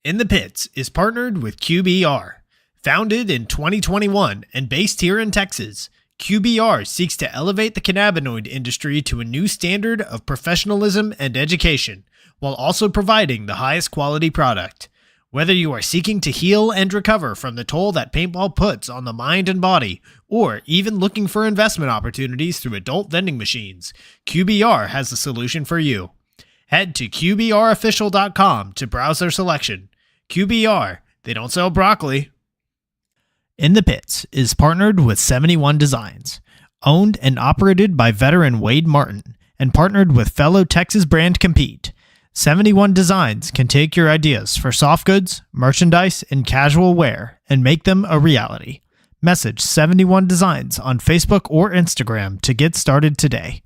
In the Pits is partnered with QBR. Founded in 2021 and based here in Texas, QBR seeks to elevate the cannabinoid industry to a new standard of professionalism and education, while also providing the highest quality product. Whether you are seeking to heal and recover from the toll that paintball puts on the mind and body, or even looking for investment opportunities through adult vending machines, QBR has the solution for you. Head to QBRofficial.com to browse their selection. QBR, they don't sell broccoli. In the Pits is partnered with 71 Designs, owned and operated by veteran Wade Martin, and partnered with fellow Texas brand Compete. 71 Designs can take your ideas for soft goods, merchandise, and casual wear and make them a reality. Message 71 Designs on Facebook or Instagram to get started today.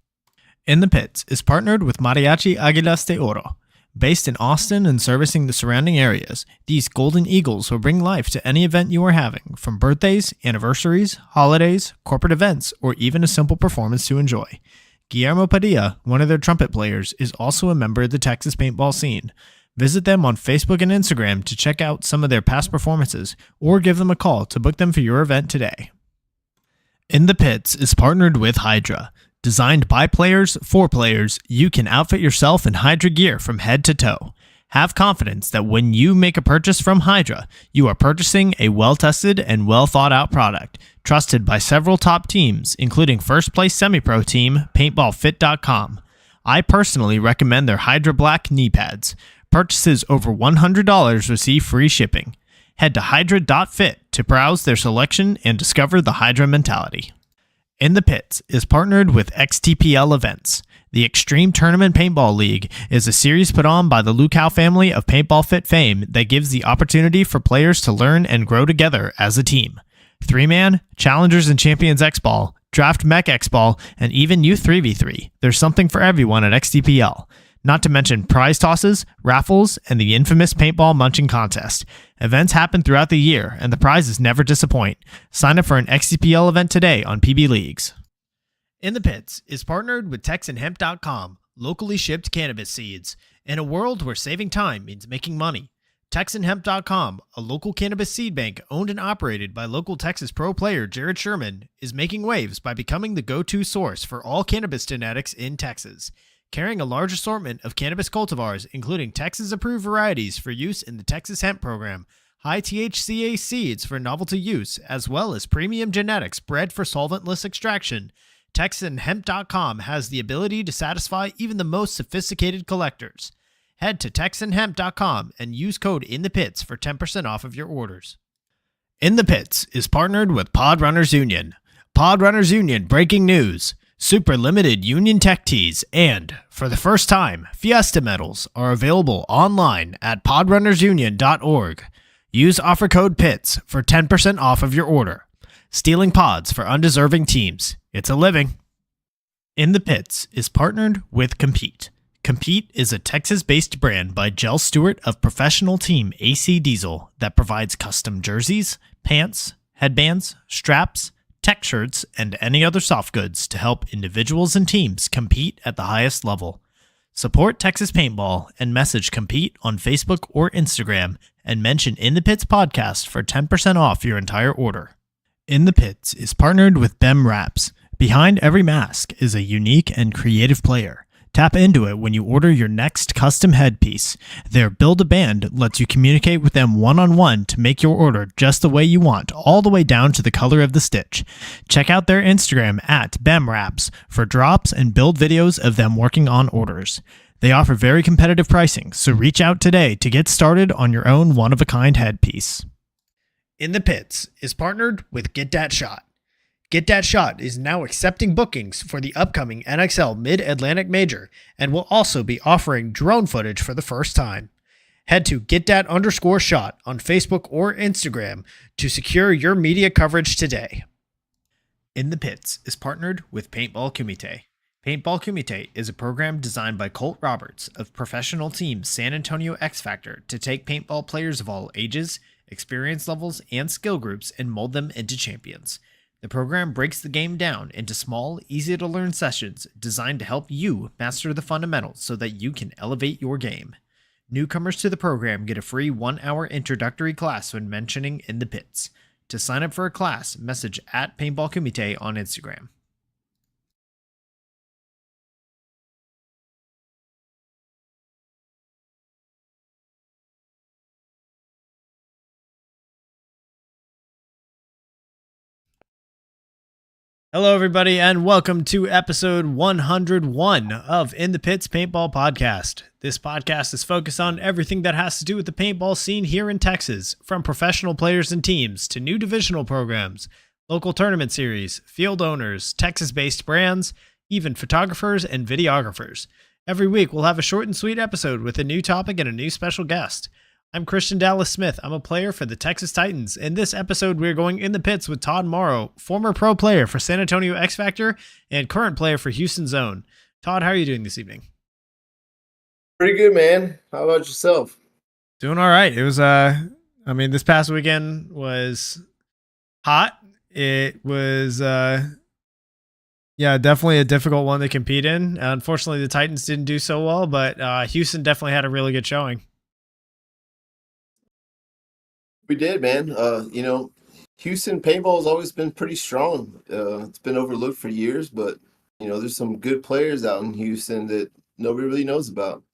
In the Pits is partnered with Mariachi Águilas de Oro. Based in Austin and servicing the surrounding areas, these Golden Eagles will bring life to any event you are having, from birthdays, anniversaries, holidays, corporate events, or even a simple performance to enjoy. Guillermo Padilla, one of their trumpet players, is also a member of the Texas paintball scene. Visit them on Facebook and Instagram to check out some of their past performances, or give them a call to book them for your event today. In the Pits is partnered with Hydra. Designed by players for players, you can outfit yourself in Hydra gear from head to toe. Have confidence that when you make a purchase from Hydra, you are purchasing a well-tested and well-thought-out product, trusted by several top teams, including first-place semi-pro team PaintballFit.com. I personally recommend their Hydra Black knee pads. Purchases over $100 receive free shipping. Head to hydra.fit to browse their selection and discover the Hydra mentality. In the Pits is partnered with XTPL Events. The Extreme Tournament Paintball League is a series put on by the Lukow family of Paintball Fit fame that gives the opportunity for players to learn and grow together as a team. 3-man, Challengers and Champions X-Ball, Draft Mech X-Ball, and even Youth 3v3. There's something for everyone at XTPL. Not to mention prize tosses, raffles, and the infamous paintball munching contest. Events happen throughout the year, and the prizes never disappoint. Sign up for an XTPL event today on PB Leagues. In the Pits is partnered with TexanHemp.com, locally shipped cannabis seeds. In a world where saving time means making money, TexanHemp.com, a local cannabis seed bank owned and operated by local Texas pro player Jared Sherman, is making waves by becoming the go-to source for all cannabis genetics in Texas. Carrying a large assortment of cannabis cultivars, including Texas-approved varieties for use in the Texas Hemp Program, high THCA seeds for novelty use, as well as premium genetics bred for solventless extraction, TexanHemp.com has the ability to satisfy even the most sophisticated collectors. Head to TexanHemp.com and use code INTHEPITS for 10% off of your orders. In the Pits is partnered with Podrunners Union. Podrunners Union breaking news. Super limited Union Tech tees and, for the first time, Fiesta medals are available online at podrunnersunion.org. Use offer code PITS for 10% off of your order. Stealing pods for undeserving teams. It's a living. In the Pits is partnered with Compete. Compete is a Texas-based brand by Jell Stewart of professional team AC Diesel that provides custom jerseys, pants, headbands, straps, tech shirts, and any other soft goods to help individuals and teams compete at the highest level. Support Texas Paintball and message Compete on Facebook or Instagram and mention In the Pits Podcast for 10% off your entire order. In the Pits is partnered with BEM Wraps. Behind every mask is a unique and creative player. Tap into it when you order your next custom headpiece. Their Build-A-Band lets you communicate with them one-on-one to make your order just the way you want, all the way down to the color of the stitch. Check out their Instagram at BEMWraps for drops and build videos of them working on orders. They offer very competitive pricing, so reach out today to get started on your own one-of-a-kind headpiece. In the Pits is partnered with Get Dat Shot. Get Dat Shot is now accepting bookings for the upcoming NXL Mid-Atlantic Major and will also be offering drone footage for the first time. Head to GetDat_shot on Facebook or Instagram to secure your media coverage today. In the Pits is partnered with Paintball Kumite. Paintball Kumite is a program designed by Colt Roberts of professional team San Antonio X-Factor to take paintball players of all ages, experience levels, and skill groups and mold them into champions. The program breaks the game down into small, easy-to-learn sessions designed to help you master the fundamentals so that you can elevate your game. Newcomers to the program get a free 1-hour introductory class when mentioning In the Pits. To sign up for a class, message at Paintball Kumite on Instagram. Hello, everybody, and welcome to episode 101 of In the Pits Paintball Podcast. This podcast is focused on everything that has to do with the paintball scene here in Texas, from professional players and teams to new divisional programs, local tournament series, field owners, Texas-based brands, even photographers and videographers. Every week, we'll have a short and sweet episode with a new topic and a new special guest. I'm Christian Dallas Smith. I'm a player for the Texas Titans. In this episode, we're going in the pits with Todd Morrow, former pro player for San Antonio X-Factor and current player for Houston Zone. Todd, how are you doing this evening? Pretty good, man. How about yourself? Doing all right. It was, this past weekend was hot. It was, definitely a difficult one to compete in. Unfortunately, the Titans didn't do so well, but Houston definitely had a really good showing. We did, man. Houston paintball has always been pretty strong. It's been overlooked for years, but there's some good players out in Houston that nobody really knows about.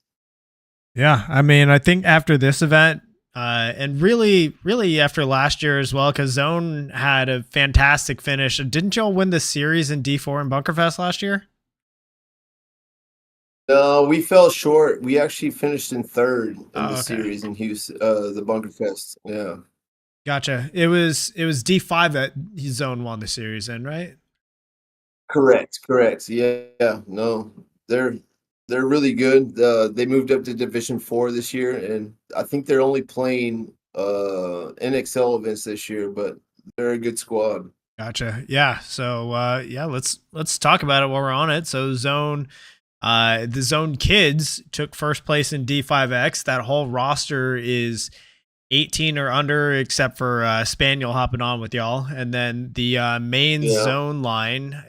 Yeah, I think after this event, and really after last year as well, because Zone had a fantastic finish. Didn't y'all win the series in D4 in Bunkerfest last year? No, we fell short. We actually finished in third in the series in Houston, the Bunkerfest. Yeah. Gotcha. It was D5 that Zone won the series in, right? Correct. Yeah. No, they're really good. They moved up to Division 4 this year, and I think they're only playing NXL events this year, but they're a good squad. Gotcha. Yeah. So let's talk about it while we're on it. So the Zone kids took first place in D5X. That whole roster is 18 or under, except for Spaniel hopping on with y'all. And then the main Zone line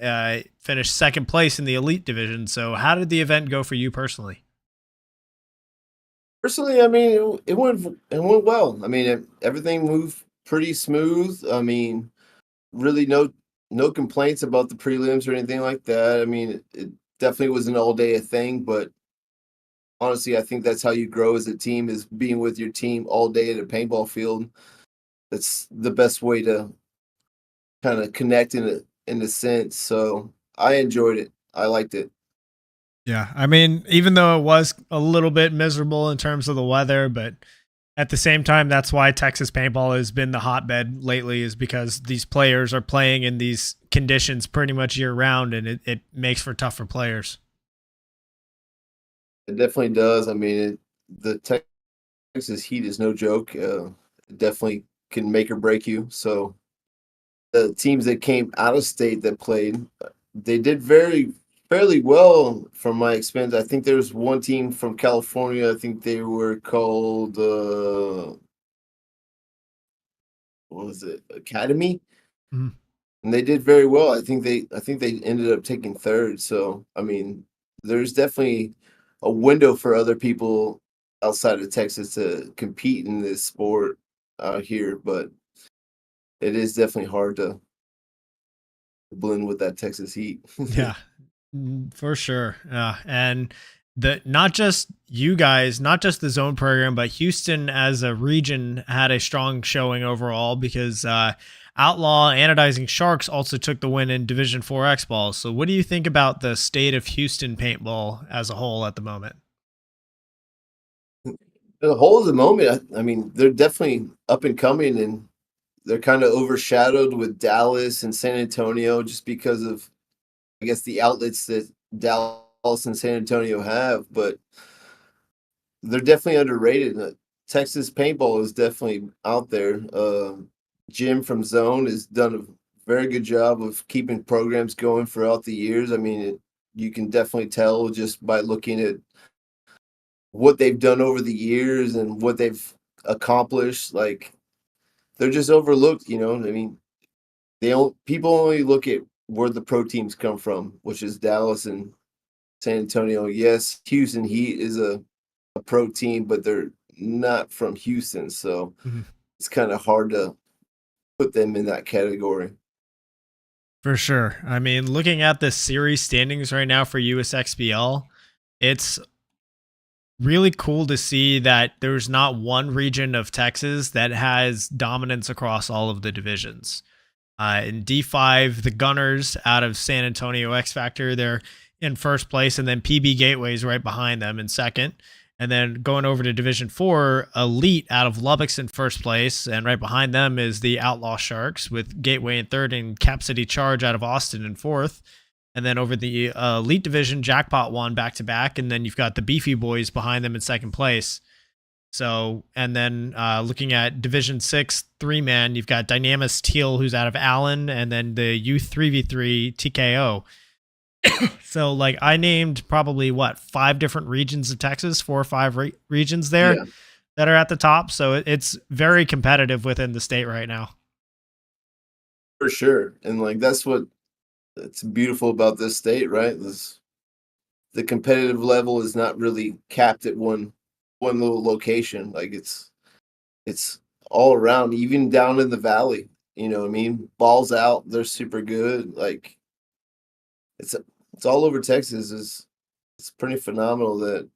finished second place in the elite division. So how did the event go for you personally? Personally, it went well. Everything moved pretty smooth. Really no complaints about the prelims or anything like that. It definitely was an all-day thing, but honestly, I think that's how you grow as a team, is being with your team all day at a paintball field. That's the best way to kind of connect in a sense. So I enjoyed it. I liked it. Yeah, even though it was a little bit miserable in terms of the weather, but at the same time, that's why Texas paintball has been the hotbed lately, is because these players are playing in these conditions pretty much year round, and it makes for tougher players. It definitely does. The Texas heat is no joke. It definitely can make or break you. So the teams that came out of state that played, they did fairly well from my experience. I think there was one team from California. I think they were called what was it? Academy. Mm-hmm. And they did very well. I think they ended up taking third. So there's definitely a window for other people outside of Texas to compete in this sport out here, but it is definitely hard to blend with that Texas heat. Yeah, for sure. And not just you guys, not just the Zone program, but Houston as a region had a strong showing overall, because Outlaw Anodizing Sharks also took the win in Division 4 X-Ball. So what do you think about the state of Houston paintball as a whole at the moment? The whole of the moment, they're definitely up and coming, and they're kind of overshadowed with Dallas and San Antonio just because of, I guess, the outlets that Dallas and San Antonio have. But they're definitely underrated. Texas paintball is definitely out there. Jim from Zone has done a very good job of keeping programs going throughout the years. You can definitely tell just by looking at what they've done over the years and what they've accomplished. Like, they're just overlooked, people only look at where the pro teams come from, which is Dallas and San Antonio. Yes, Houston Heat is a a pro team, but they're not from Houston, so Mhm. it's kind of hard to put them in that category. For sure. I mean, looking at the series standings right now for USXBL, it's really cool to see that there's not one region of Texas that has dominance across all of the divisions. In D5, the Gunners out of San Antonio X-Factor, they're in first place, and then PB Gateway's right behind them in second. And then going over to Division 4, Elite out of Lubbock's in first place, and right behind them is the Outlaw Sharks with Gateway in third and Cap City Charge out of Austin in fourth. And then over the Elite Division, Jackpot won back-to-back, and then you've got the Beefy Boys behind them in second place. So, and then looking at Division 6 3-man, you've got Dynamis Teal, who's out of Allen, and then the Youth 3v3 TKO. So, like, I named probably, 5 different regions of Texas, 4 or 5 regions there that are at the top. So it's very competitive within the state right now. For sure. And like that's it's beautiful about this state, right? The competitive level is not really capped at one little location. Like it's all around, even down in the valley. You know what I mean? Balls out, they're super good. Like it's all over Texas. It's pretty phenomenal that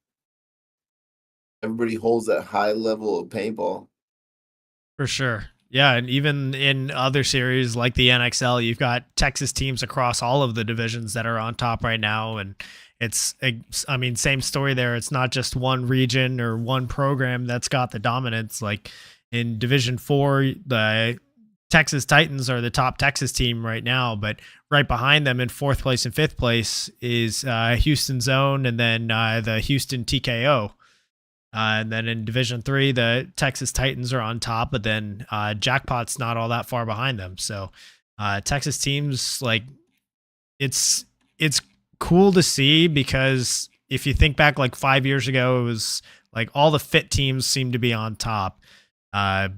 everybody holds that high level of paintball. For sure. Yeah, and even in other series like the NXL, you've got Texas teams across all of the divisions that are on top right now. And I mean, same story there. It's not just one region or one program that's got the dominance. Like in Division 4, the Texas Titans are the top Texas team right now, but right behind them in fourth place and fifth place is Houston Zone, and then the Houston TKO. And then in Division 3, the Texas Titans are on top, but then Jackpot's not all that far behind them. So Texas teams, like, it's cool to see, because if you think back like 5 years ago, it was like all the fit teams seemed to be on top.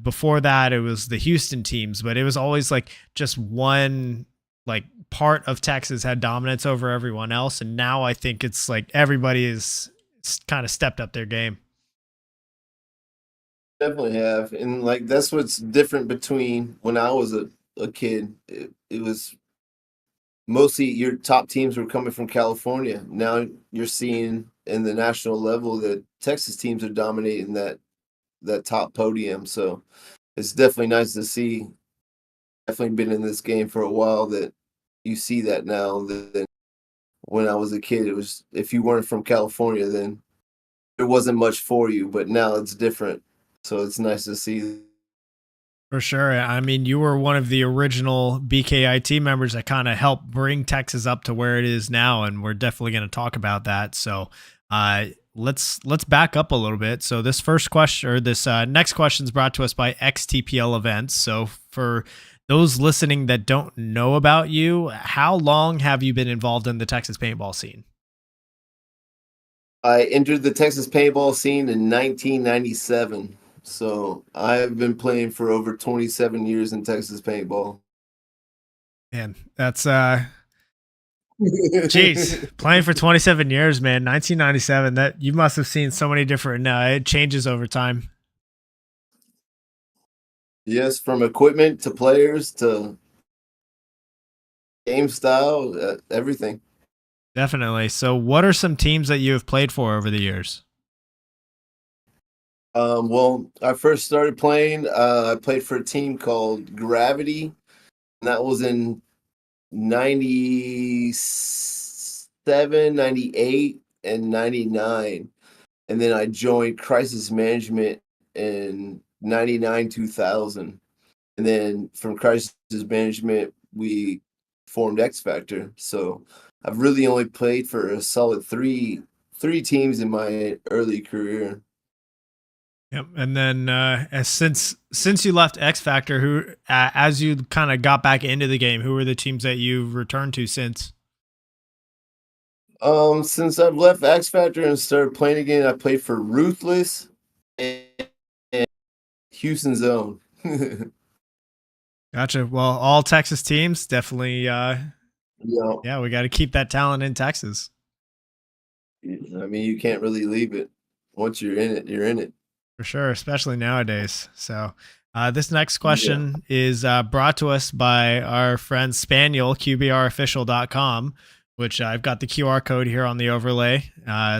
Before that, it was the Houston teams, but it was always like just one like part of Texas had dominance over everyone else. And now I think it's like everybody is kind of stepped up their game. Definitely have. And like that's what's different between when I was a kid. It was mostly your top teams were coming from California. Now you're seeing in the national level that Texas teams are dominating that top podium. So it's definitely nice to see. Definitely been in this game for a while that you see that now. Than when I was a kid, it was if you weren't from California, then there wasn't much for you. But now it's different. So it's nice to see. For sure. I mean, you were one of the original BKIT members that kind of helped bring Texas up to where it is now, and we're definitely going to talk about that. So let's back up a little bit. So this first question, or this next question, is brought to us by XTPL Events. So for those listening that don't know about you, how long have you been involved in the Texas paintball scene? I entered the Texas paintball scene in 1997. So I've been playing for over 27 years in Texas paintball. Man, that's jeez, playing for 27 years, man. 1997. That you must have seen so many different changes over time. Yes, from equipment to players to game style, everything. Definitely. So, what are some teams that you have played for over the years? Well, I first started playing. I played for a team called Gravity, and that was in 97, 98, and 99. And then I joined Crisis Management in 99, 2000. And then from Crisis Management, we formed X-Factor. So I've really only played for a solid three teams in my early career. Yep. And then since you left X-Factor, who as you kind of got back into the game, who are the teams that you've returned to since? Since I've left X-Factor and started playing again, I played for Ruthless and Houston Zone. Gotcha. Well, all Texas teams definitely. Yeah, we got to keep that talent in Texas. I mean, you can't really leave it. once you're in it, you're in it. For sure, especially nowadays. So this next Yeah. question is brought to us by our friend Spaniel, QBRofficial.com, which I've got the QR code here on the overlay.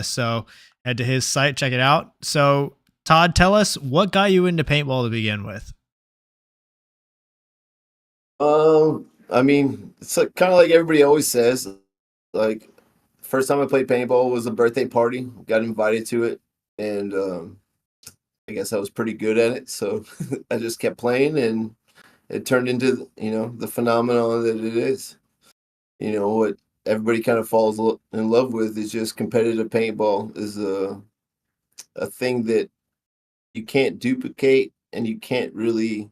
So head to his site, check it out. So Todd, tell us what got you into paintball to begin with. I mean, it's like, kind of like everybody always says, like first time I played paintball was a birthday party, got invited to it, and I guess I was pretty good at it, so I just kept playing, and it turned into, the phenomenon that it is. What everybody kind of falls in love with is just competitive paintball is a thing that you can't duplicate, and you can't really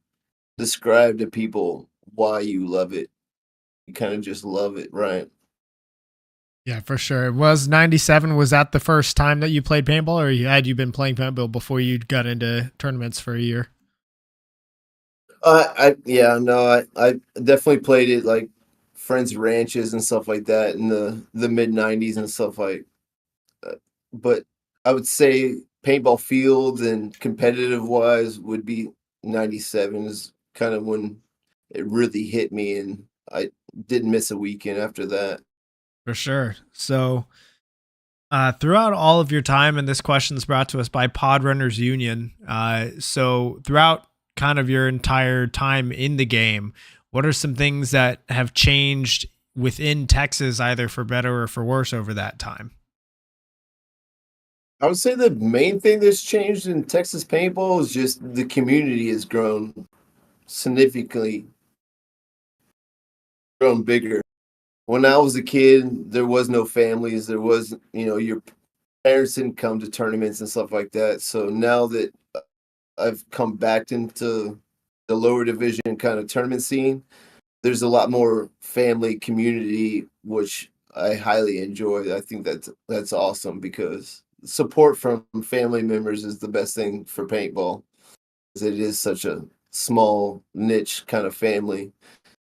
describe to people why you love it. You kind of just love it, right? Yeah, for sure. It was 97. Was that the first time that you played paintball, or had you been playing paintball before you got into tournaments for a year? Yeah, no, I definitely played it like friends' ranches and stuff like that in the mid '90s and stuff like. But I would say paintball fields and competitive wise would be '97 is kind of when it really hit me, and I didn't miss a weekend after that. For sure. So throughout all of your time, and this question is brought to us by Pod Runners Union. So throughout kind of your entire time in the game, what are some things that have changed within Texas, either for better or for worse over that time? I would say the main thing that's changed in Texas paintball is just the community has significantly grown bigger. When I was a kid, there was no families. There was, your parents didn't come to tournaments and stuff like that. So now that I've come back into the lower division kind of tournament scene, there's a lot more family community, which I highly enjoy. I think that's awesome because support from family members is the best thing for paintball. It is such a small niche kind of family,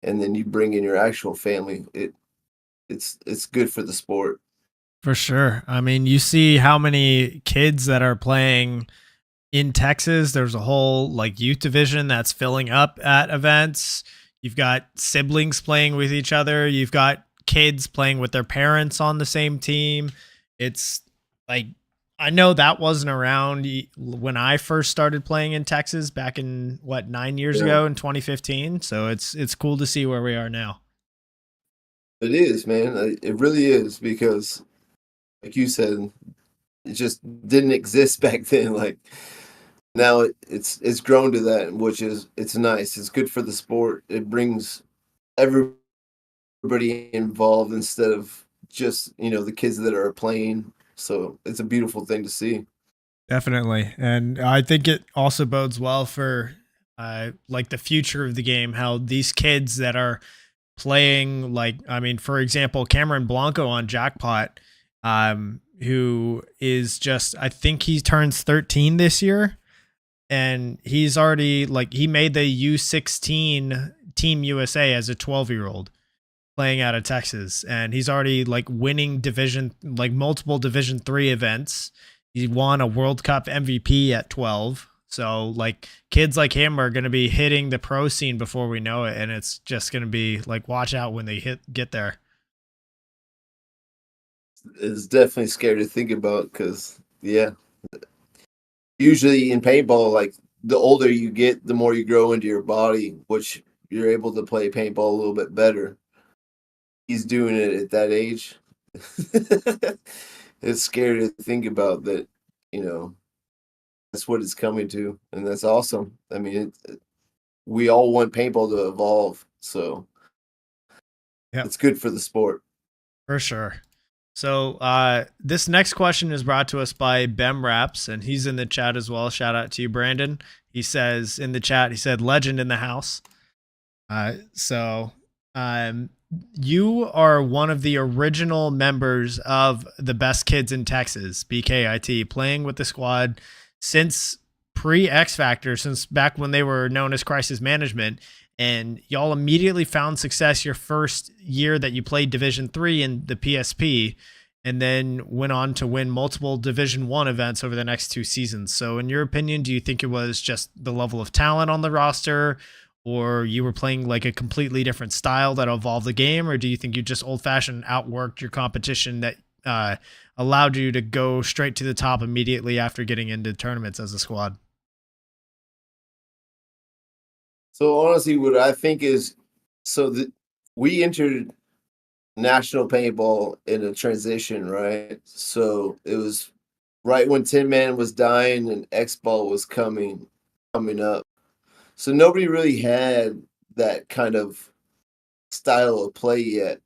and then you bring in your actual family. It's good for the sport. For sure. I mean, you see how many kids that are playing in Texas. There's a whole like youth division that's filling up at events. You've got siblings playing with each other. You've got kids playing with their parents on the same team. It's like, I know that wasn't around when I first started playing in Texas back in 9 years ago in 2015. So it's cool to see where we are now. It is, man. It really is because, like you said, it just didn't exist back then. Like now, it's grown to that, which is it's nice. It's good for the sport. It brings everybody involved instead of just the kids that are playing. So it's a beautiful thing to see. Definitely, and I think it also bodes well for like the future of the game. How these kids that are playing, like, I mean, for example, Cameron Blanco on Jackpot, who is just, I think he turns 13 this year, and he's already like, he made the U16 Team USA as a 12-year-old playing out of Texas, and he's already like winning multiple Division 3 events. He won a World Cup MVP at 12. So like kids like him are going to be hitting the pro scene before we know it. And it's just going to be like, watch out when they get there. It's definitely scary to think about because, yeah, usually in paintball, like the older you get, the more you grow into your body, which you're able to play paintball a little bit better. He's doing it at that age. It's scary to think about that, that's what it's coming to, and that's awesome. I mean, we all want paintball to evolve, so it's good for the sport. For sure. So this next question is brought to us by Bem Raps, and he's in the chat as well. Shout out to you, Brandon. He says in the chat, he said, legend in the house. You are one of the original members of the Best Kids in Texas, BKIT, playing with the squad since pre-X-Factor, since back when they were known as Crisis Management, and y'all immediately found success your first year that you played Division 3 in the PSP, and then went on to win multiple Division One events over the next 2 seasons. So, in your opinion, do you think it was just the level of talent on the roster, or you were playing like a completely different style that evolved the game, or do you think you just old fashioned outworked your competition that allowed you to go straight to the top immediately after getting into tournaments as a squad? So honestly, what I think is, we entered national paintball in a transition, right? So it was right when Tin Man was dying and X Ball was coming up. So nobody really had that kind of style of play yet.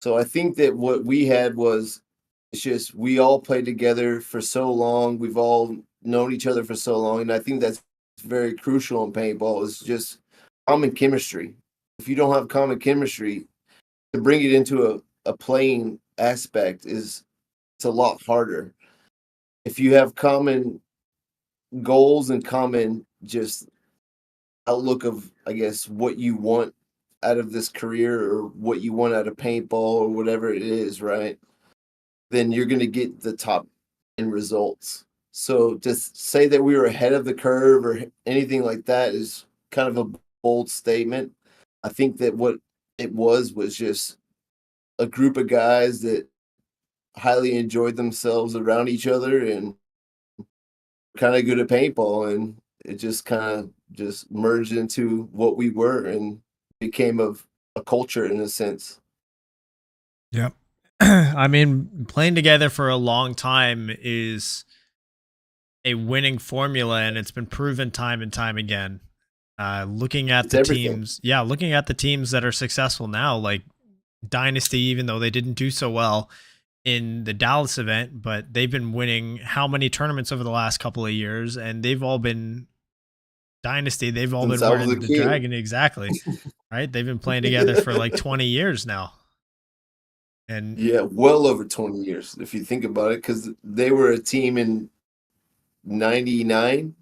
So I think that what we had was, it's just we all played together for so long. We've all known each other for so long, and I think that's very crucial in paintball. Is just common chemistry. If you don't have common chemistry, to bring it into a playing aspect it's a lot harder. If you have common goals and common just outlook of, I guess, what you want out of this career or what you want out of paintball or whatever it is, right? Then you're going to get the top end results. So just say that we were ahead of the curve or anything like that is kind of a bold statement. I think that what it was just a group of guys that highly enjoyed themselves around each other and kind of good at paintball, and it just kind of just merged into what we were and became of a culture in a sense. Yep. I mean, playing together for a long time is a winning formula, and it's been proven time and time again. Looking at It's the everything. teams, yeah, looking at the teams that are successful now, like Dynasty, even though they didn't do so well in the Dallas event, but they've been winning how many tournaments over the last couple of years, and they've all been Dynasty. They've all Since been I was a wearing the kid. dragon exactly, right? They've been playing together for like 20 years now, and Yeah, well over 20 years if you think about it, because they were a team in 99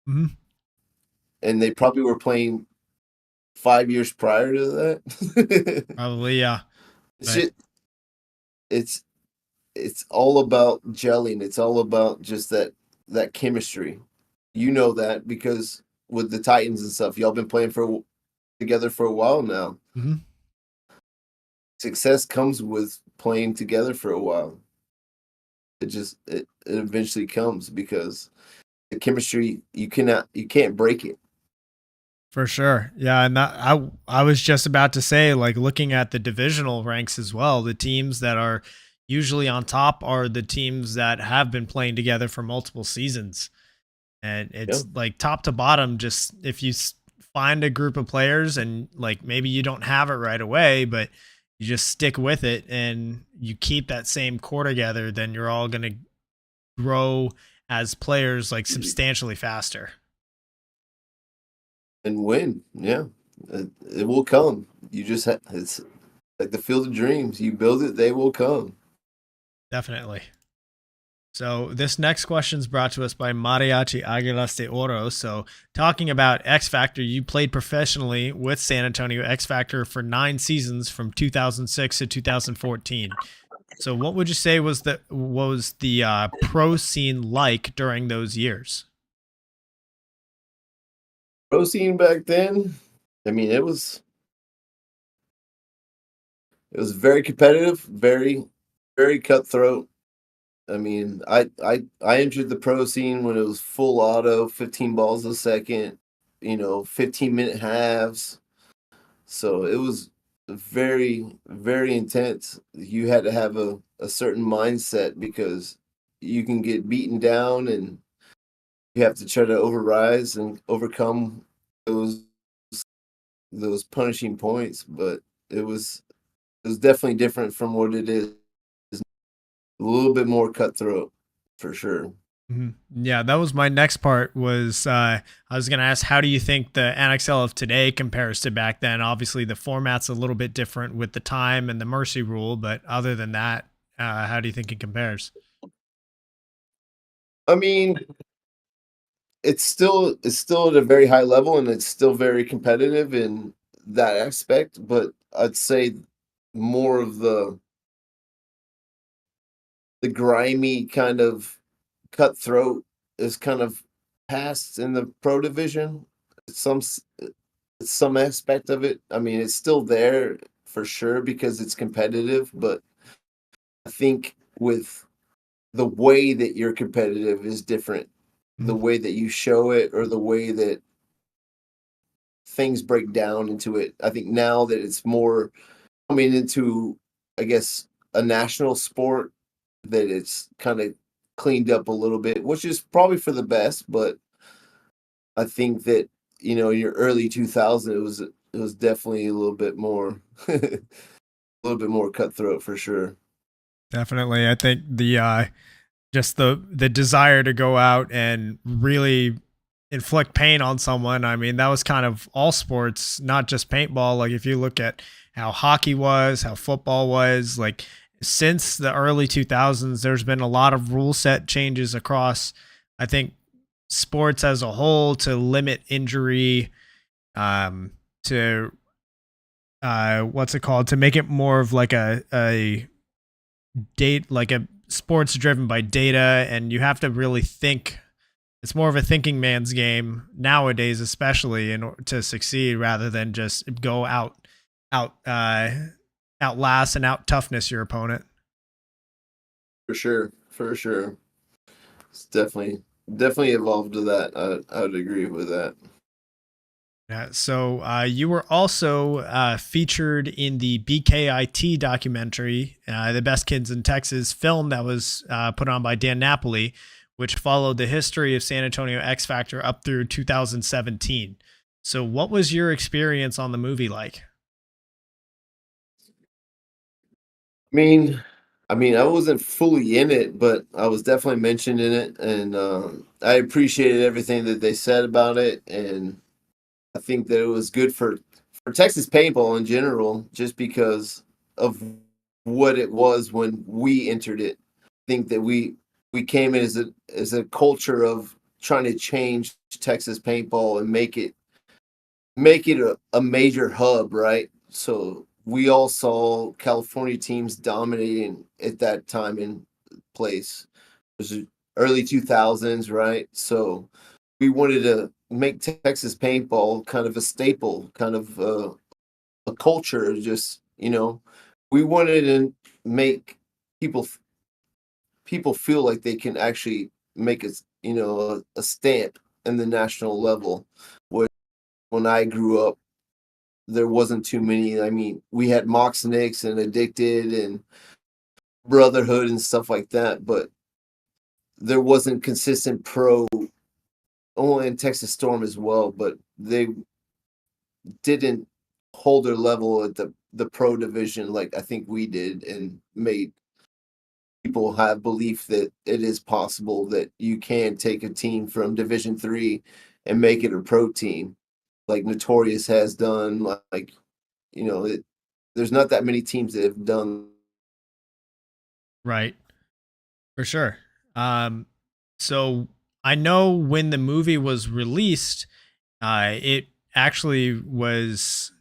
mhm, and they probably were playing 5 years prior to that. probably yeah, it's but just, it's it's all about gelling. It's all about just that chemistry. You know that because with the Titans and stuff, y'all been playing together for a while now. mhm. Success comes with playing together for a while. It eventually comes because the chemistry you can't break it. For sure. Yeah, and I was just about to say, like, looking at the divisional ranks as well, the teams that are usually on top are the teams that have been playing together for multiple seasons. And Yeah. it's like top to bottom, just if you find a group of players and like maybe you don't have it right away, but you just stick with it and you keep that same core together, then you're all going to grow as players like substantially faster. And win. Yeah. It will come. It's like the field of dreams. You build it, they will come. Definitely. So this next question is brought to us by Mariachi Aguilas de Oro. So talking about X Factor, you played professionally with San Antonio X Factor for 9 seasons from 2006 to 2014. So what would you say was the pro scene like during those years? Pro scene back then, I mean, it was very competitive, very cutthroat. I mean, I entered the pro scene when it was full auto, 15 balls a second, 15-minute halves. So it was very, very intense. You had to have a certain mindset because you can get beaten down and you have to try to overrise and overcome those those punishing points. But it was definitely different from what it is. A little bit more cutthroat for sure. Mhm. Yeah, that was my next part. Was I was going to ask, how do you think the NXL of today compares to back then? Obviously, the format's a little bit different with the time and the mercy rule, but other than that, how do you think it compares? I mean, it's still at a very high level and it's still very competitive in that aspect, but I'd say more of the grimy kind of cutthroat is kind of past in the pro division. Some some aspect of it. I mean, it's still there for sure because it's competitive, but I think with the way that you're competitive is different. The way that you show it or the way that things break down into it. I think now that it's more coming into, I guess, a national sport, that it's kind of cleaned up a little bit, which is probably for the best. But I think that your early 2000, it was definitely a little bit more, a little bit more cutthroat for sure. Definitely. I think the just the desire to go out and really inflict pain on someone. I mean, that was kind of all sports, not just paintball. Like if you look at how hockey was, how football was, like since the early 2000s, there's been a lot of rule set changes across, I think, sports as a whole to limit injury, to what's it called, to make it more of like a date, like a sports driven by data, and you have to really think. It's more of a thinking man's game nowadays, especially to succeed, rather than just go out outlast and out toughness your opponent. For sure, for sure. It's definitely evolved to that. I would agree with that. Yeah. So you were also featured in the BKIT documentary, "The Best Kids in Texas" film that was put on by Dan Napoli, which followed the history of San Antonio X Factor up through 2017. So, what was your experience on the movie like? I mean, I wasn't fully in it, but I was definitely mentioned in it, and I appreciated everything that they said about it, and I think that it was good for Texas paintball in general, just because of what it was when we entered it. I think that we came in as a culture of trying to change Texas paintball and make it a major hub, right? So we all saw California teams dominating at that time and place. It was early 2000s, right? So we wanted to make Texas paintball kind of a staple, kind of a culture. Just we wanted to make people people feel like they can actually make a stamp in the national level. Where when I grew up, there wasn't too many. I mean, we had Mox Nicks and Addicted and Brotherhood and stuff like that, but there wasn't consistent pro. Only in Texas Storm as well, but they didn't hold their level at the pro division like I think we did, and made people have belief that it is possible that you can take a team from Division 3 and make it a pro team, like Notorious has done. Like there's not that many teams that have done. Right. For sure. So I know when the movie was released, it actually was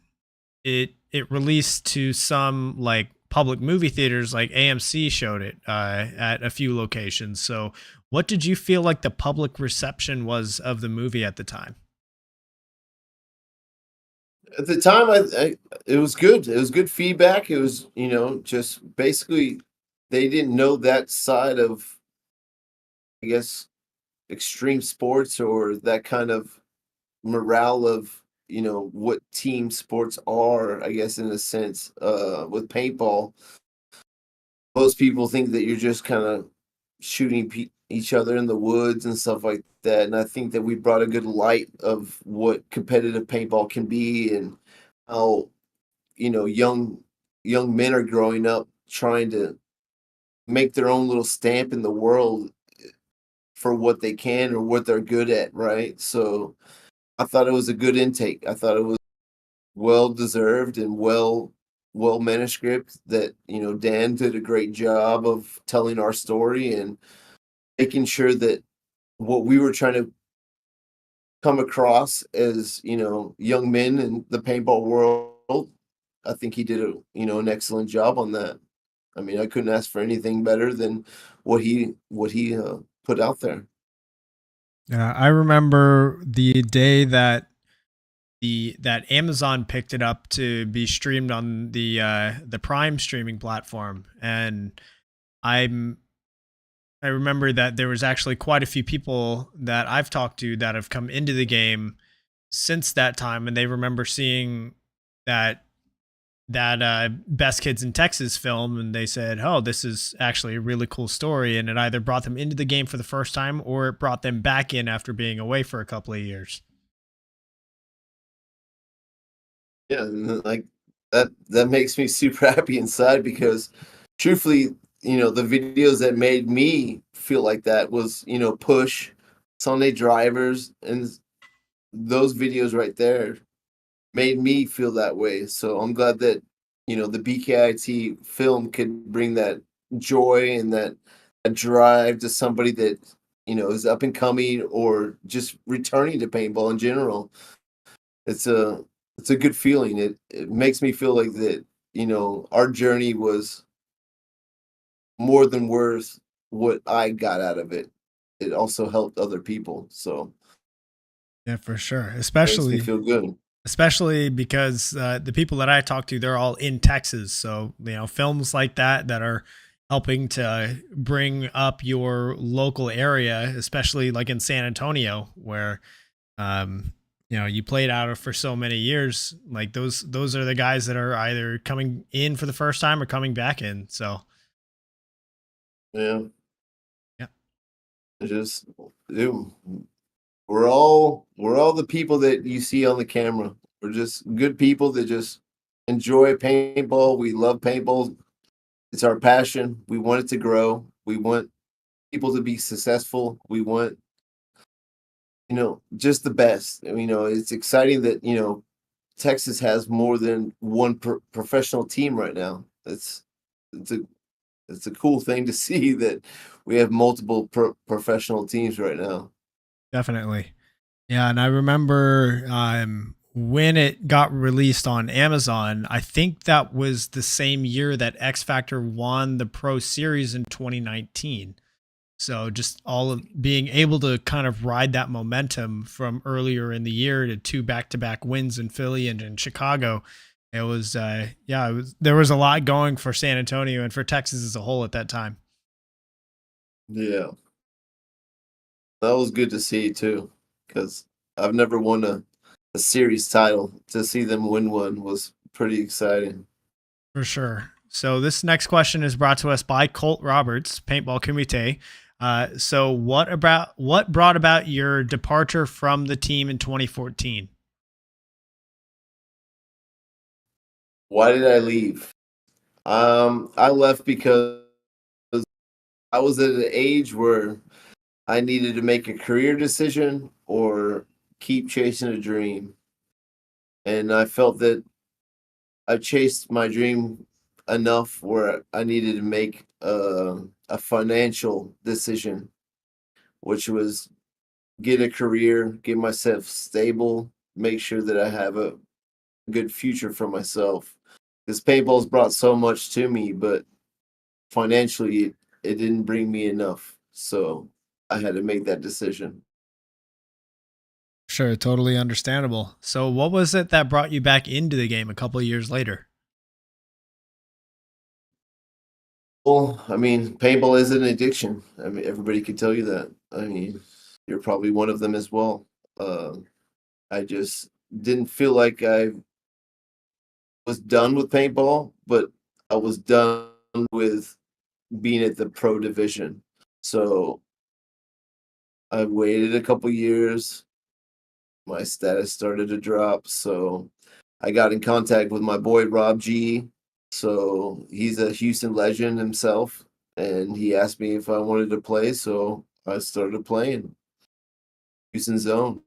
it released to some like public movie theaters, like AMC showed it at a few locations. So what did you feel like the public reception was of the movie at the time? At the time, it was good. It was good feedback. It was just basically they didn't know that side of, I guess, extreme sports, or that kind of morale of what team sports are, I guess, in a sense. With paintball, most people think that you're just kind of shooting each other in the woods and stuff like that, and I think that we brought a good light of what competitive paintball can be, and how young men are growing up trying to make their own little stamp in the world for what they can or what they're good at, right? So I thought it was a good intake. I thought it was well deserved and well manuscript, that Dan did a great job of telling our story and making sure that what we were trying to come across as young men in the paintball world. I think he did an excellent job on that. I mean, I couldn't ask for anything better than what he put out there. Yeah, I remember the day that Amazon picked it up to be streamed on the Prime streaming platform, and I'm I remember that there was actually quite a few people that I've talked to that have come into the game since that time, and they remember seeing that Best Kids in Texas film, and they said, "Oh, this is actually a really cool story," and it either brought them into the game for the first time or it brought them back in after being away for a couple of years. Yeah, and like that makes me super happy inside because truthfully, the videos that made me feel like that was, Push, Sunday Drivers, and those videos right there made me feel that way. So I'm glad that, the BKIT film could bring that joy and that drive to somebody that, is up and coming or just returning to paintball in general. It's a it's a good feeling. It makes me feel like that, our journey was more than worth what I got out of it. It also helped other people. So Yeah, for sure. it makes me feel good. Especially because the people that I talk to, they're all in Texas. So, films like that are helping to bring up your local area, especially like in San Antonio, where, you played out for so many years. Like those are the guys that are either coming in for the first time or coming back in. So, Yeah. yeah, It just dude, we're all the people that you see on the camera. We're just good people that just enjoy paintball. We love paintball. It's our passion. We want it to grow. We want people to be successful. We want, just the best. And, it's exciting that, Texas has more than one professional team right now. It's a it's a cool thing to see that we have multiple professional teams right now. definitely. Yeah, and I remember when it got released on Amazon, I think that was the same year that X Factor won the Pro Series in 2019. So just all of being able to kind of ride that momentum from earlier in the year to two back-to-back wins in Philly and in Chicago, it was yeah, there was a lot going for San Antonio and for Texas as a whole at that time. Yeah, that was good to see too, because I've never won a series title. To see them win one was pretty exciting. For sure. So this next question is brought to us by Colt Roberts, Paintball Kumite. So what brought about your departure from the team in 2014? Why did I leave? I left because I was at an age where I needed to make a career decision or keep chasing a dream. And I felt that I chased my dream enough where I needed to make a financial decision, which was get a career, get myself stable, make sure that I have a good future for myself. This paintball's brought so much to me, but financially, it didn't bring me enough. So I had to make that decision. Sure, totally understandable. So what was it that brought you back into the game a couple of years later? Well, I mean, paintball is an addiction. I mean, everybody can tell you that. I mean, you're probably one of them as well. Uh, I just didn't feel like I was done with paintball, but I was done with being at the pro division. So I waited a couple years. My status started to drop. So I got in contact with my boy Rob G. So he's a Houston legend himself. And he asked me if I wanted to play. So I started playing Houston Zone.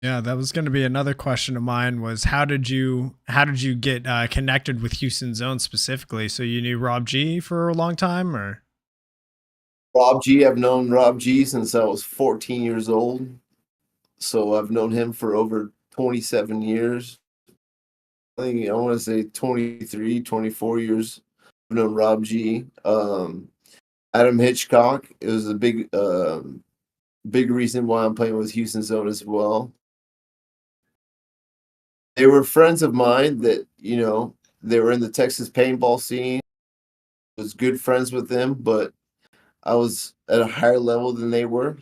Yeah, that was going to be another question of mine was how did you get connected with Houston Zone specifically? So you knew Rob G for a long time or Rob G, I've known Rob G since I was 14 years old. So I've known him for over 27 years. I think I want to say 23, 24 years known Rob G, Adam Hitchcock. It was a big reason why I'm playing with Houston Zone as well. They were friends of mine that, they were in the Texas paintball scene. Was good friends with them, but I was at a higher level than they were.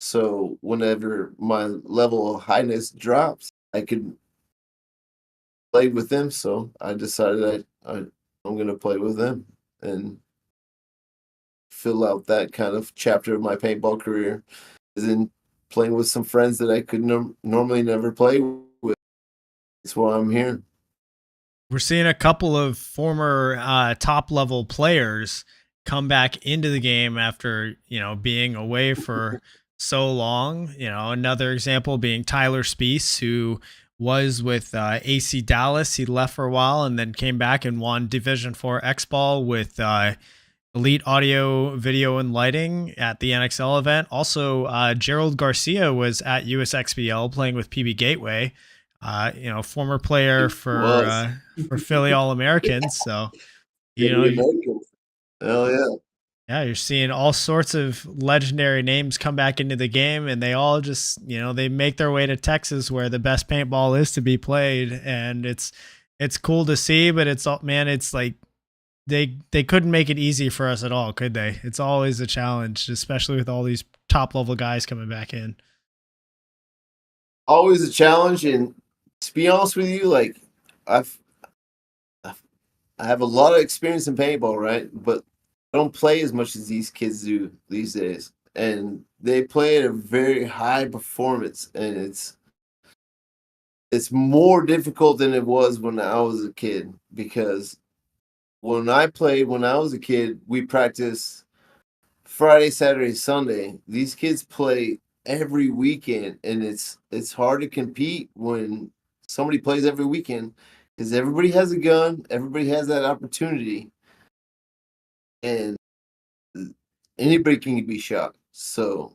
So whenever my level of highness drops, I could play with them. So I decided I'm going to play with them and fill out that kind of chapter of my paintball career. And then playing with some friends that I could normally never play with. That's why I'm here. We're seeing a couple of former top level players come back into the game after, being away for so long. Another example being Tyler Speece, who was with AC Dallas. He left for a while and then came back and won Division 4 X-Ball with Elite Audio, Video, and Lighting at the NXL event. Also, Gerald Garcia was at USXBL playing with PB Gateway. Former player for Philly All-Americans. So, Hell yeah. Yeah, you're seeing all sorts of legendary names come back into the game, and they all just, they make their way to Texas where the best paintball is to be played. And it's cool to see, but it's like they couldn't make it easy for us at all, could they? It's always a challenge, especially with all these top level guys coming back in. Always a challenge. And to be honest with you, like I have a lot of experience in paintball, right? But I don't play as much as these kids do these days. And they play at a very high performance, and it's more difficult than it was when I was a kid, because when I played when I was a kid, we practiced Friday, Saturday, Sunday. These kids play every weekend, and it's hard to compete when somebody plays every weekend, because everybody has a gun, everybody has that opportunity, and anybody can be shot. So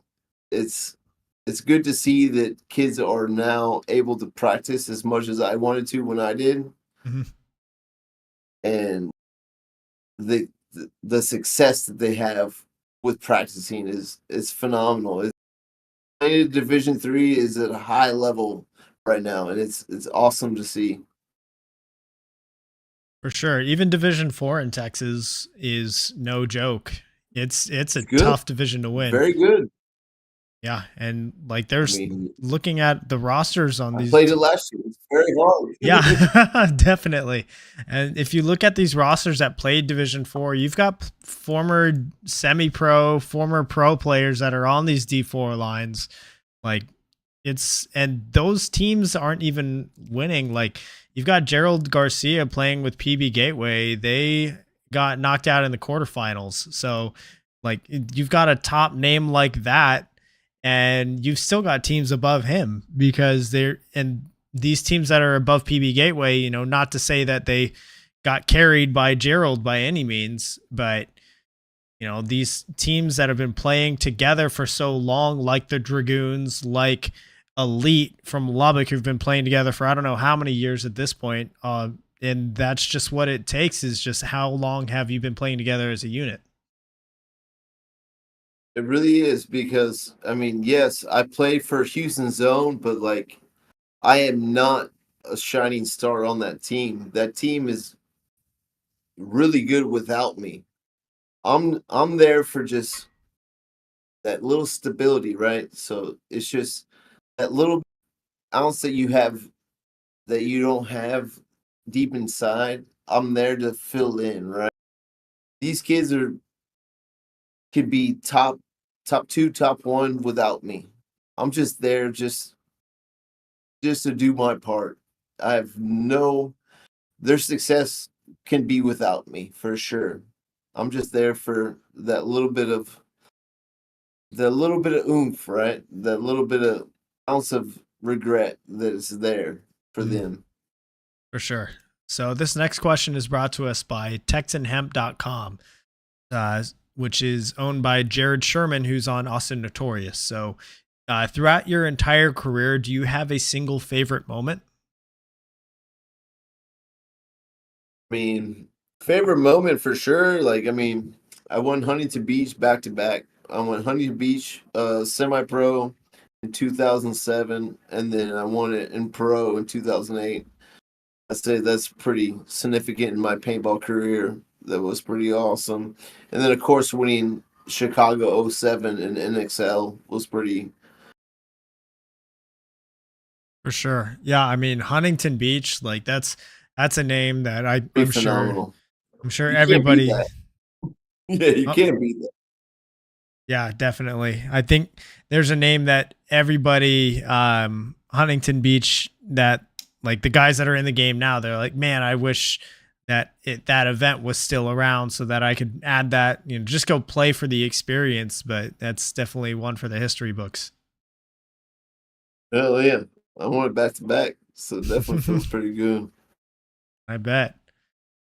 it's good to see that kids are now able to practice as much as I wanted to when I did. Mm-hmm. And the success that they have with practicing is phenomenal. Division 3 is at a high level right now, and it's awesome to see. For sure. Even Division 4 in Texas is no joke. It's a tough division to win. Very good. Yeah, and like looking at the rosters on these. I played it last year. It's very hard. Yeah, definitely. And if you look at these rosters that played Division 4, you've got former semi-pro, former pro players that are on these D4 lines. Like and those teams aren't even winning. Like you've got Gerald Garcia playing with PB Gateway. They got knocked out in the quarterfinals. So like you've got a top name like that, and you've still got teams above him, because these teams that are above PB Gateway, not to say that they got carried by Gerald by any means, but these teams that have been playing together for so long, like the Dragoons, like Elite from Lubbock, who've been playing together for I don't know how many years at this point. And that's just what it takes, is just how long have you been playing together as a unit? It really is, because yes, I play for Houston Zone, but like I am not a shining star on that team. That team is really good without me. I'm there for just that little stability, right? So it's just that little ounce that you have that you don't have deep inside. I'm there to fill in, right? These kids could be top 2, top 1 without me. I'm just there just to do my part. Their success can be without me for sure. I'm just there for that little bit of oomph, right? That little bit of ounce of regret that is there for them. For sure. So this next question is brought to us by TexanHemp.com, which is owned by Jared Sherman, who's on Austin Notorious. So throughout your entire career, do you have a single favorite moment? Favorite moment for sure. Like, I mean, I won Huntington Beach back to back. I won Huntington Beach semi-pro in 2007, and then I won it in pro in 2008. I'd say that's pretty significant in my paintball career. That was pretty awesome. And then, of course, winning Chicago '07 and NXL was pretty For sure. Yeah, I mean Huntington Beach, like that's a name that I'm sure phenomenal. You can't beat everybody. that. Yeah, you uh, can't beat that. yeah, definitely. I think there's a name that everybody Huntington Beach, that like the guys that are in the game now, they're like, man, I wish that event was still around so that I could add that, just go play for the experience. But that's definitely one for the history books. Hell yeah. I won it back to back. So it definitely feels pretty good. I bet.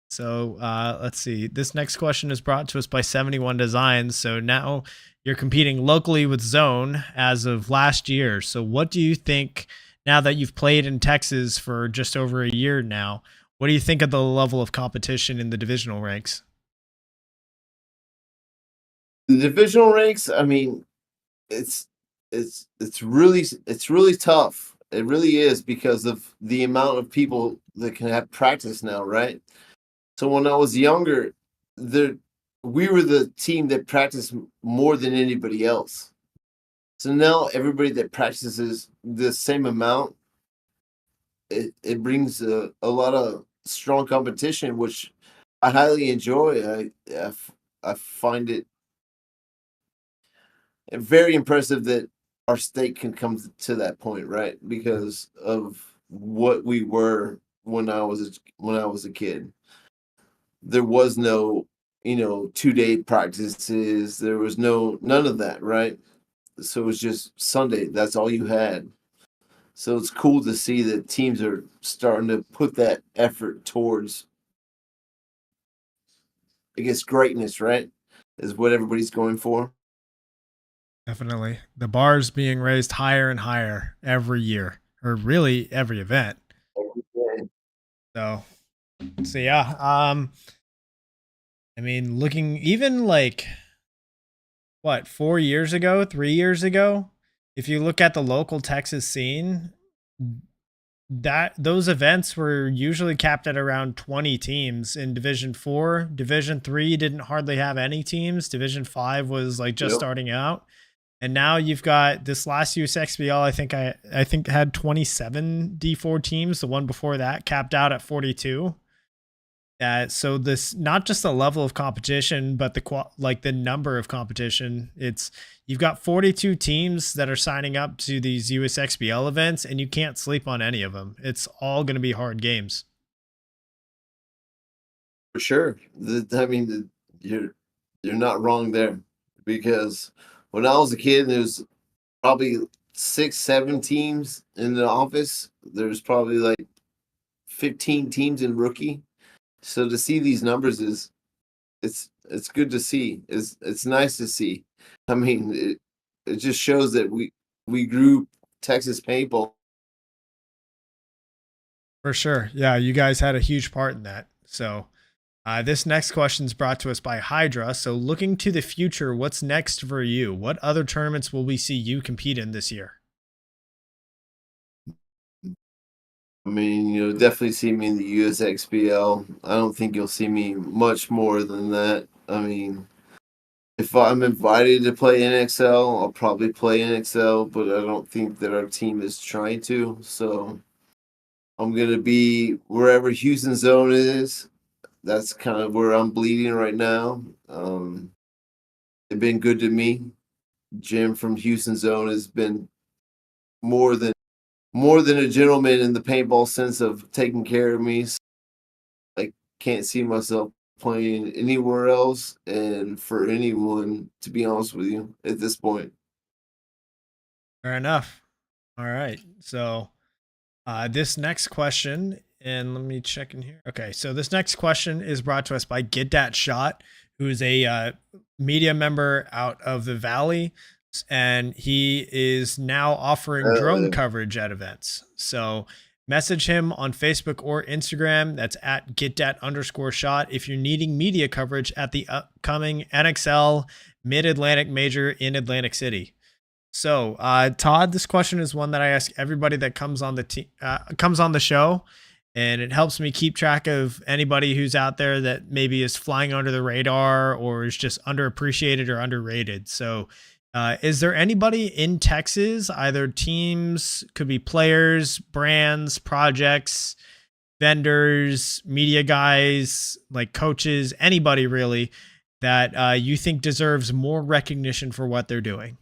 So let's see. This next question is brought to us by 71 Designs. So now you're competing locally with Zone as of last year. So what do you think, now that you've played in Texas for just over a year now, what do you think of the level of competition in the divisional ranks? The divisional ranks, I mean, it's it's really tough. It really is because of the amount of people that can have practice now, right? So when I was younger, there we were the team that practiced more than anybody else. So now everybody that practices the same amount, it brings a lot of strong competition, which I highly enjoy. I find it very impressive that our state can come to that point, right? Because of what we were when I was a kid. There was no, 2-day practices. There was none of that, right? So it was just Sunday. That's all you had. So it's cool to see that teams are starting to put that effort towards, I guess, greatness, right? Is what everybody's going for. Definitely. The bar's being raised higher and higher every year, or really every event. So, so yeah. I mean, looking even like what, 4 years ago, 3 years ago, if you look at the local Texas scene, that those events were usually capped at around 20 teams in Division 4. Division 3 didn't hardly have any teams. Division 5 was like just Yep. starting out. And now you've got this last USXBL, I think had 27 D4 teams. The one before that capped out at 42. So this, not just the level of competition, but the number of competition. It's, you've got 42 teams that are signing up to these USXBL events, and you can't sleep on any of them. It's all going to be hard games. For sure. I mean, you're not wrong there, because when I was a kid, there was probably 6, 7 teams in the office. There's probably like 15 teams in rookie. So to see these numbers is it's good to see. It's nice to see. I mean, it just shows that we grew Texas paintball. For sure. Yeah, you guys had a huge part in that. So this next question is brought to us by Hydra. So looking to the future, what's next for you? What other tournaments will we see you compete in this year? I mean, definitely see me in the USXBL. I don't think you'll see me much more than that. I mean, if I'm invited to play NXL, I'll probably play NXL, but I don't think that our team is trying to. So I'm gonna be wherever Houston Zone is. That's kind of where I'm bleeding right now. They've been good to me. Jim from Houston Zone has been more than a gentleman in the paintball sense of taking care of me. So I can't see myself playing anywhere else, and for anyone, to be honest with you, at this point. Fair enough. All right. So this next question, and let me check in here. Okay, so this next question is brought to us by Get That Shot, who is a media member out of the Valley, and he is now offering drone coverage at events. So Message him on Facebook or Instagram. That's at getdat_shot if you're needing media coverage at the upcoming NXL Mid-Atlantic Major in Atlantic City. So, Todd, this question is one that I ask everybody that comes on the show, and it helps me keep track of anybody who's out there that maybe is flying under the radar or is just underappreciated or underrated. So, is there anybody in Texas, either teams, could be players, brands, projects, vendors, media guys, like coaches, anybody really, that you think deserves more recognition for what they're doing?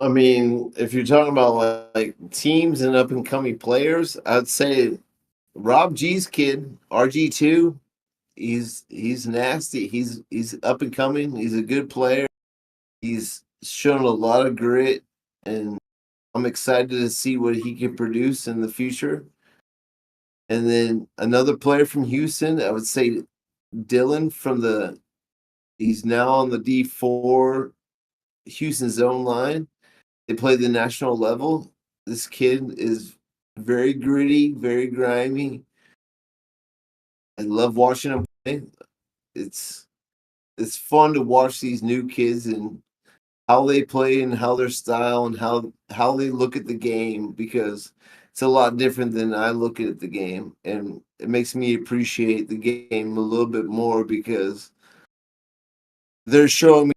I mean, if you're talking about like teams and up and coming players, I'd say Rob G's kid, RG2, he's nasty. He's up and coming. He's a good player. He's shown a lot of grit, and I'm excited to see what he can produce in the future. And then another player from Houston, I would say Dylan he's now on the D4 Houston zone line. They play the national level. This kid is very gritty, very grimy. I love watching him play. It's fun to watch these new kids and how they play and how their style and how they look at the game, because it's a lot different than I look at the game, and it makes me appreciate the game a little bit more because they're showing me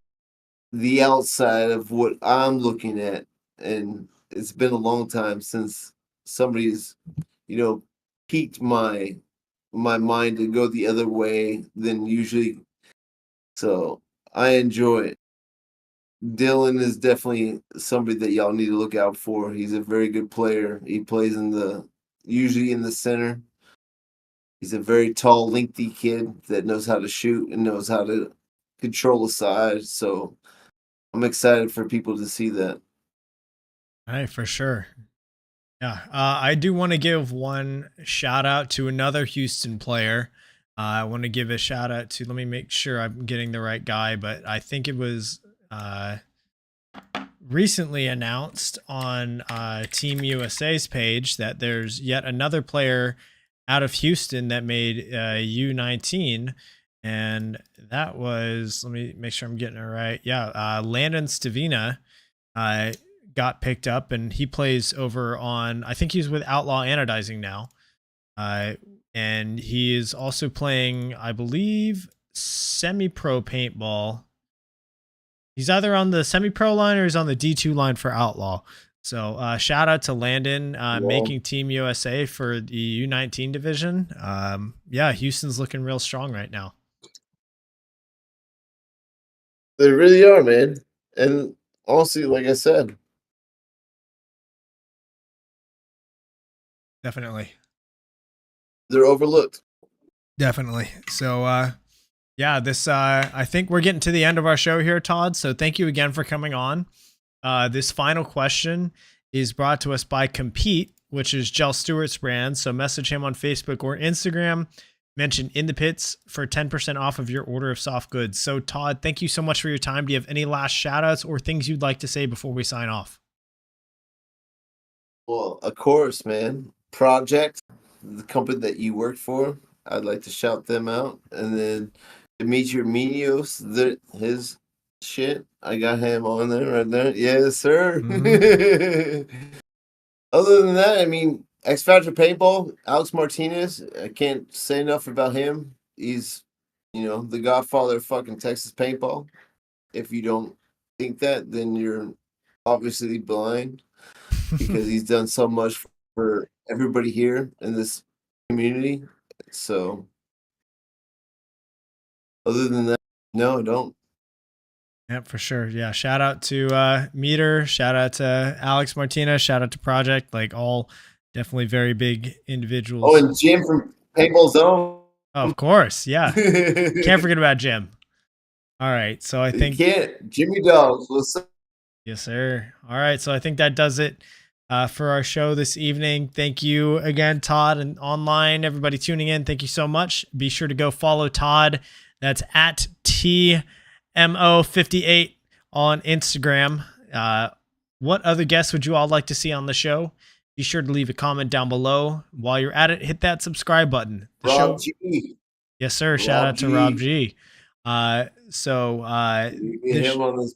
the outside of what I'm looking at, and it's been a long time since somebody's, piqued my mind to go the other way than usually. So I enjoy it. Dylan is definitely somebody that y'all need to look out for. He's a very good player. He plays usually in the center. He's a very tall, lengthy kid that knows how to shoot and knows how to control the size. So I'm excited for people to see that. All right, for sure. Yeah, I do want to give one shout out to another Houston player. I want to give a shout out to, let me make sure I'm getting the right guy, but I think it was recently announced on Team USA's page that there's yet another player out of Houston that made U19. And that was, let me make sure I'm getting it right. Yeah, Landon Stavina got picked up, and he plays over on, I think he's with Outlaw Anodizing now. And he is also playing, I believe, semi-pro paintball. He's either on the semi-pro line or he's on the D2 line for Outlaw. So shout out to Landon making Team USA for the U19 division. Yeah, Houston's looking real strong right now. They really are, man. And honestly, like I said, definitely, they're overlooked. Definitely. So yeah, this I think we're getting to the end of our show here, Todd. So thank you again for coming on. This final question is brought to us by Compete, which is Jell Stewart's brand. So message him on Facebook or Instagram. Mention In the Pits for 10% off of your order of soft goods. So Todd, thank you so much for your time. Do you have any last shout outs or things you'd like to say before we sign off? Well, of course, man. Project, the company that you work for, I'd like to shout them out. And then Demetri Menios, his shit, I got him on there right there. Yes, sir. Mm-hmm. Other than that, I mean, X-Factor Paintball, Alex Martinez, I can't say enough about him. He's, the godfather of fucking Texas paintball. If you don't think that, then you're obviously blind, because he's done so much for everybody here in this community. So other than that, no, I don't. Yep, for sure. Yeah. Shout out to Meter. Shout out to Alex Martinez. Shout out to Project. Like, all definitely very big individuals. Oh, and Jim from Paintball Zone. Oh, of course. Yeah. Can't forget about Jim. All right. So I think. You can't. Jimmy Dogs. What's up? Yes, sir. All right. So I think that does it for our show this evening. Thank you again, Todd, and online, everybody tuning in. Thank you so much. Be sure to go follow Todd. That's at TMO58 on Instagram. What other guests would you all like to see on the show? Be sure to leave a comment down below. While you're at it, hit that subscribe button. Rob G. Yes, sir. Shout out to Rob G. Him on this.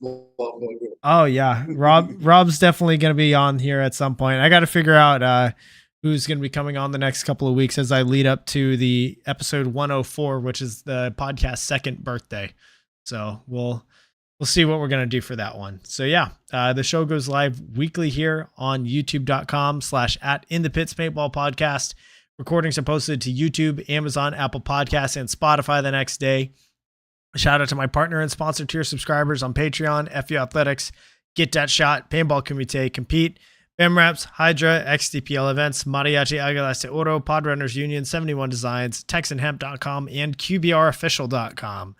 Oh yeah, Rob's definitely going to be on here at some point. I got to figure out who's going to be coming on the next couple of weeks as I lead up to the episode 104, which is the podcast's second birthday. So we'll see what we're going to do for that one. So yeah, the show goes live weekly here on youtube.com/@inthepitspaintballpodcast. Recordings are posted to YouTube, Amazon, Apple Podcasts, and Spotify the next day. Shout out to my partner and sponsor tier subscribers on Patreon, FU Athletics, Get That Shot, Paintball Comité, Compete, BEMRAPS, Hydra, XDPL Events, Mariachi Águilas de Oro, Podrunners Union, 71 Designs, TexanHemp.com, and QBRofficial.com.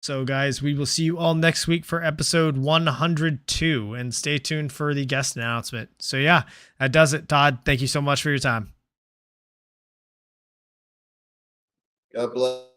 So guys, we will see you all next week for episode 102, and stay tuned for the guest announcement. So yeah, that does it. Todd, thank you so much for your time. God bless.